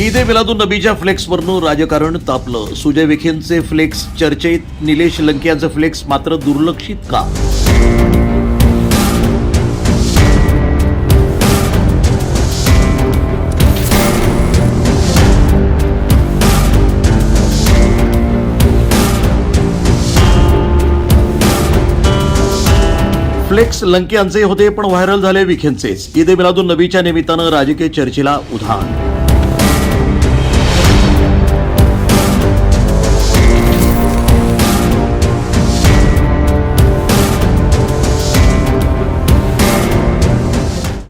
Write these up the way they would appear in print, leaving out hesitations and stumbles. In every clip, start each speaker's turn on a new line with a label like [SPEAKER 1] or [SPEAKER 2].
[SPEAKER 1] ईदे मिलादुन नबीच्या फ्लेक्सवरून राजकारण तापलं. सुजय विखेंचे फ्लेक्स चर्चेत, निलेश लंके यांचे फ्लेक्स मात्र दुर्लक्षित का? फ्लेक्स लंके यांचे होते, पण व्हायरल झाले विखेंचेच. ईदे मिलादुन नबीच्या निमित्तानं राजकीय चर्चेला उधाण.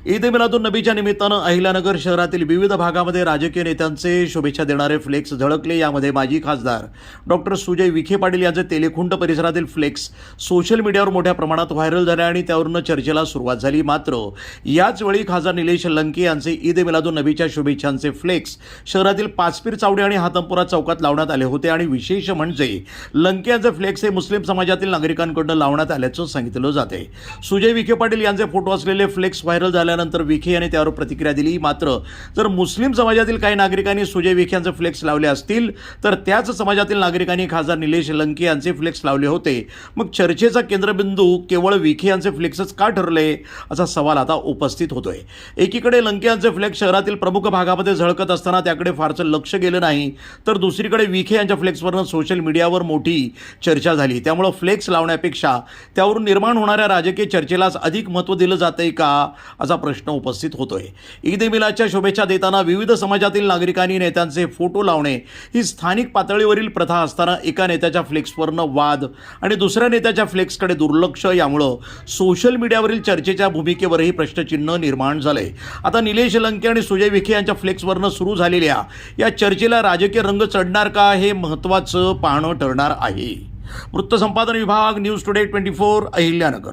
[SPEAKER 1] ईद मिलादुन नबीच्या निमित्तानं अहिल्यानगर शहरातील विविध भागामध्ये राजकीय नेत्यांचे शुभेच्छा देणारे फ्लेक्स झळकले. यामध्ये माजी खासदार डॉक्टर सुजय विखे पाटील यांचे तेलेखुंट परिसरातील फ्लेक्स सोशल मीडियावर मोठ्या प्रमाणात व्हायरल झाले आणि त्यावरून चर्चेला सुरुवात झाली. मात्र याच वेळी खासदार निलेश लंके यांचे ईद मिलादुन नबीच्या शुभेच्छांचे फ्लेक्स शहरातील पाचपीर चावडी आणि हातमपुरा चौकात लावण्यात आले होते. आणि विशेष म्हणजे लंके यांचे फ्लेक्स हे मुस्लिम समाजातील नागरिकांकडून लावण्यात आल्याचं सांगितलं जाते. सुजय विखे पाटील यांचे फोटो असलेले फ्लेक्स व्हायरल झाल्यानंतर विखे यांनी त्यावर प्रतिक्रिया दिली. मात्र जर मुस्लिम समाजातील काही नागरिकांनी सुजय विखे यांचे फ्लेक्स लावले असतील तर त्याच समाजातील नागरिकांनी खासदार निलेश लंके यांचे फ्लेक्स लावले होते. मग चर्चेचा केंद्रबिंदू केवळ विखे यांचे फ्लेक्सच का ठरले असा सवाल आता उपस्थित होतोय. एकीकडे लंके यांचे फ्लेक्स शहरातील प्रमुख भागामध्ये झळकत असताना त्याकडे फारसं लक्ष गेलं नाही, तर दुसरीकडे विखे यांच्या फ्लेक्सवरून सोशल मीडियावर मोठी चर्चा झाली. त्यामुळे फ्लेक्स लावण्यापेक्षा त्यावरून निर्माण होणाऱ्या राजकीय चर्चेलाच अधिक महत्त्व दिलं जातंय का असा प्रश्न उपस्थित होतोय. ईद मिलादच्या शुभेच्छा देताना विविध समाजातील नागरिकांनी नेत्यांचे फोटो लावणे ही स्थानिक पातळीवरील प्रथा असताना एका नेत्याच्या फ्लेक्सवरनं वाद आणि दुसऱ्या नेत्याच्या फ्लेक्सकडे दुर्लक्ष यामुळं सोशल मीडियावरील चर्चेच्या भूमिकेवरही प्रश्नचिन्ह निर्माण झाले. आता निलेश लंके आणि सुजय विखे यांच्या फ्लेक्सवरनं सुरू झालेल्या या चर्चेला राजकीय रंग चढणार का हे महत्त्वाचं पाहणं ठरणार आहे. वृत्तसंपादन विभाग, न्यूज टुडे 24, अहिल्यानगर.